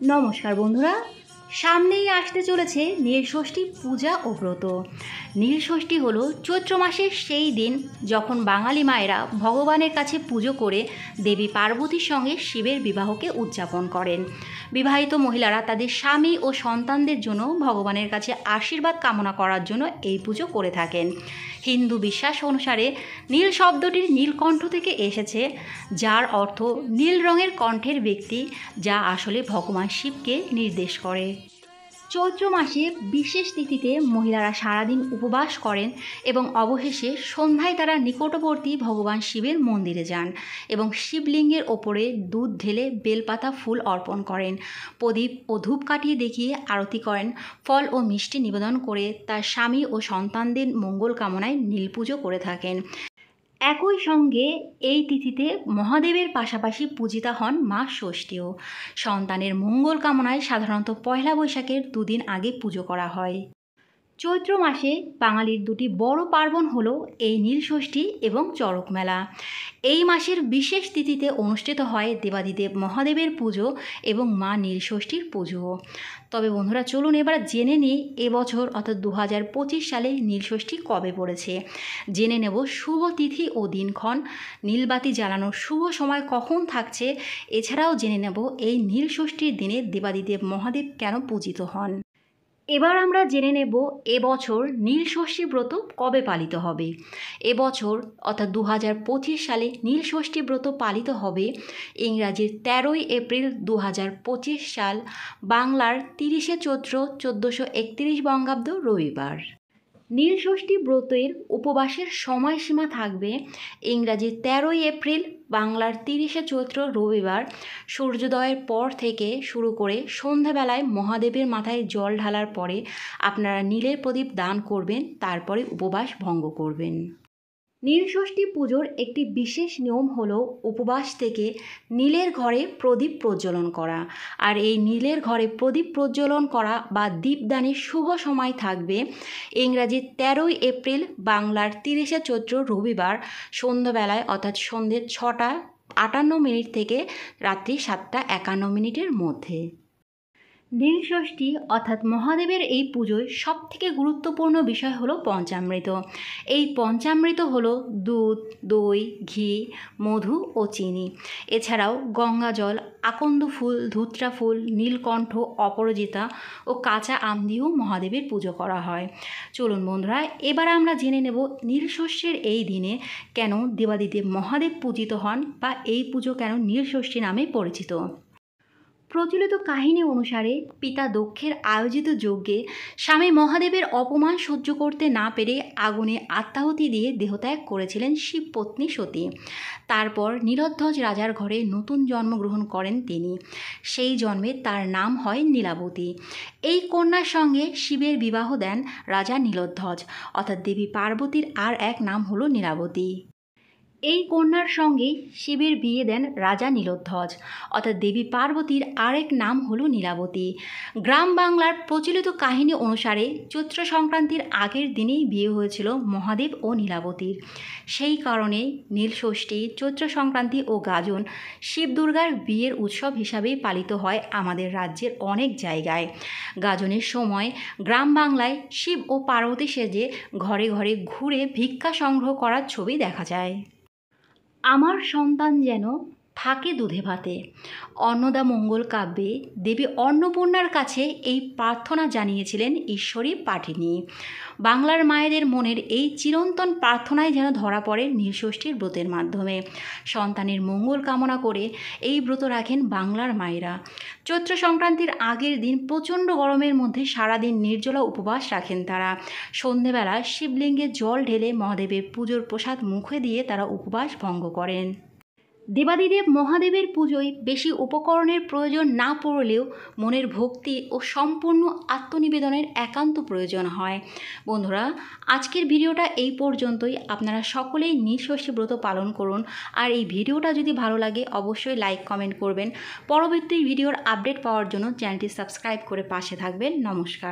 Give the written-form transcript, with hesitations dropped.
নমস্কার বন্ধুরা, সামনেই আসতে চলেছে নীলষষ্ঠী পূজা ও ব্রত। নীলষষ্ঠী হলো চৈত্র মাসের সেই দিন যখন বাঙালি মায়েরা ভগবানের কাছে পুজো করে দেবী পার্বতীর সঙ্গে শিবের বিবাহকে উদযাপন করেন। বিবাহিত মহিলারা তাদের স্বামী ও সন্তানদের জন্য ভগবানের কাছে আশীর্বাদ কামনা করার জন্য এই পুজো করে থাকেন। হিন্দু বিশ্বাস অনুসারে নীল শব্দটির নীলকণ্ঠ থেকে এসেছে, যার অর্থ নীল রঙের কণ্ঠের ব্যক্তি, যা আসলে ভগবান শিবকে নির্দেশ করে। চৈত্র মাসে বিশেষ তিথিতে মহিলারা সারাদিন উপবাস করেন এবং অবশেষে সন্ধ্যায় তারা নিকটবর্তী ভগবান শিবের মন্দিরে যান এবং শিবলিঙ্গের ওপরে দুধ ঢেলে বেলপাতা ফুল অর্পণ করেন, প্রদীপ ও ধূপকাঠি দেখিয়ে আরতি করেন, ফল ও মিষ্টি নিবেদন করে তার স্বামী ও সন্তানদের মঙ্গল কামনায় নীল পুজো করে থাকেন। একই সঙ্গে এই তিথিতে মহাদেবের পাশাপাশি পূজিতা হন মা ষষ্ঠীও। সন্তানের মঙ্গল কামনায় সাধারণত পয়লা বৈশাখের দুদিন আগে পুজো করা হয়। চৈত্র মাসে বাঙালির দুটি বড় পার্বণ হল এই নীলষষ্ঠী এবং চড়ক মেলা। এই মাসের বিশেষ তিথিতে অনুষ্ঠিত হয় দেবাদিদেব মহাদেবের পুজো এবং মা নীলষষ্ঠীর পুজোও। তবে বন্ধুরা, চলুন এবার জেনে নিই এবছর অর্থাৎ 2025 সালে নীলষষ্ঠী কবে পড়েছে। জেনে নেব শুভ তিথি ও দিনক্ষণ, নীলবাতি জ্বালানোর শুভ সময় কখন থাকছে। এছাড়াও জেনে নেব এই নীলষষ্ঠীর দিনে দেবাদিদেব মহাদেব কেন পূজিত হন। এবার আমরা জেনে নেব এবছর নীলষষ্ঠী ব্রত কবে পালিত হবে। এবছর অর্থাৎ 2025 সালে নীলষষ্ঠী ব্রত পালিত হবে ইংরাজির 13ই এপ্রিল 2025 সাল, বাংলার 30শে চৈত্র 1431 বঙ্গাব্দ রবিবার। নীলষষ্ঠী ব্রতের উপবাসের সময়সীমা থাকবে ইংরাজি 13ই এপ্রিল, বাংলার 30শে চৈত্র রবিবার সূর্যোদয়ের পর থেকে শুরু করে সন্ধ্যাবেলায় মহাদেবের মাথায় জল ঢালার পরে আপনারা নীলের প্রদীপ দান করবেন, তারপরে উপবাস ভঙ্গ করবেন। নীলষষ্ঠী পুজোর একটি বিশেষ নিয়ম হলো উপবাস থেকে নীলের ঘরে প্রদীপ প্রজ্বলন করা। আর এই নীলের ঘরে প্রদীপ প্রজ্বলন করা বা দীপদানের শুভ সময় থাকবে ইংরাজি 13ই এপ্রিল, বাংলার 30শে চৈত্র রবিবার সন্ধ্যাবেলায় অর্থাৎ সন্ধ্যে 6টা 58 থেকে রাত্রি 7টা 51 মধ্যে। নীলষষ্ঠী অর্থাৎ মহাদেবের এই পুজোয় সবথেকে গুরুত্বপূর্ণ বিষয় হলো পঞ্চামৃত। এই পঞ্চামৃত হলো দুধ, দই, ঘি, মধু ও চিনি। এছাড়াও গঙ্গা জল, আকন্দ ফুল, ধুত্রা ফুল, নীলকণ্ঠ, অপরাজিতা ও কাঁচা আম দিয়েও মহাদেবের পুজো করা হয়। চলুন বন্ধুরা, এবার আমরা জেনে নেব নীলষষ্ঠীর এই দিনে কেন দেবাদিদেব মহাদেব পূজিত হন বা এই পুজো কেন নীলষষ্ঠী নামে পরিচিত। প্রচলিত কাহিনী অনুসারে পিতা দক্ষের আয়োজিত যজ্ঞে স্বামী মহাদেবের অপমান সহ্য করতে না পেরে আগুনে আত্মাহুতি দিয়ে দেহত্যাগ করেছিলেন শিবপত্নী সতী। তারপর নীলধ্বজ রাজার ঘরে নতুন জন্মগ্রহণ করেন তিনি। সেই জন্মে তার নাম হয় নীলাবতী। এই কন্যার সঙ্গে শিবের বিবাহ দেন রাজা নীলধ্বজ, অর্থাৎ দেবী পার্বতীর আর এক নাম হলো নীলাবতী। এই কন্যার সঙ্গেই শিবের বিয়ে দেন রাজা নীলধ্বজ, অর্থাৎ দেবী পার্বতীর আরেক নাম হলো নীলাবতী। গ্রাম বাংলার প্রচলিত কাহিনী অনুসারে চৈত্র সংক্রান্তির আগের দিনেই বিয়ে হয়েছিল মহাদেব ও নীলাবতীর। সেই কারণে নীলষষ্ঠী, চৈত্র সংক্রান্তি ও গাজন শিব দুর্গার বিয়ের উৎসব হিসাবেই পালিত হয় আমাদের রাজ্যের অনেক জায়গায়। গাজনের সময় গ্রাম বাংলায় শিব ও পার্বতী সেজে ঘরে ঘরে ঘুরে ভিক্ষা সংগ্রহ করার ছবি দেখা যায়। আমার সন্তান যেন থাকে দুধে ভাতে। অন্নদা মঙ্গল কাব্যে দেবী অন্নপূর্ণার কাছে এই প্রার্থনা জানিয়েছিলেন ঈশ্বরী পাঠিনী। বাংলার মায়েদের মনের এই চিরন্তন প্রার্থনায় যেন ধরা পড়ে নীলষষ্ঠীর ব্রতের মাধ্যমে। সন্তানের মঙ্গল কামনা করে এই ব্রত রাখেন বাংলার মায়েরা। চৈত্র সংক্রান্তির আগের দিন প্রচণ্ড গরমের মধ্যে সারাদিন নির্জলা উপবাস রাখেন তারা। সন্ধেবেলা শিবলিঙ্গে জল ঢেলে মহাদেবের পুজোর প্রসাদ মুখে দিয়ে তারা উপবাস ভঙ্গ করেন। দেবাদিদেব মহাদেবের পুজোয় বেশি উপকরণের প্রয়োজন না পড়লেও মনের ভক্তি ও সম্পূর্ণ আত্মনিবেদনের একান্ত প্রয়োজন হয়। বন্ধুরা, আজকের ভিডিওটা এই পর্যন্তই। আপনারা সকলেই নীলষষ্ঠী ব্রত পালন করুন। আর এই ভিডিওটা যদি ভালো লাগে অবশ্যই লাইক কমেন্ট করবেন। পরবর্তী ভিডিওর আপডেট পাওয়ার জন্য চ্যানেলটি সাবস্ক্রাইব করে পাশে থাকবেন। নমস্কার।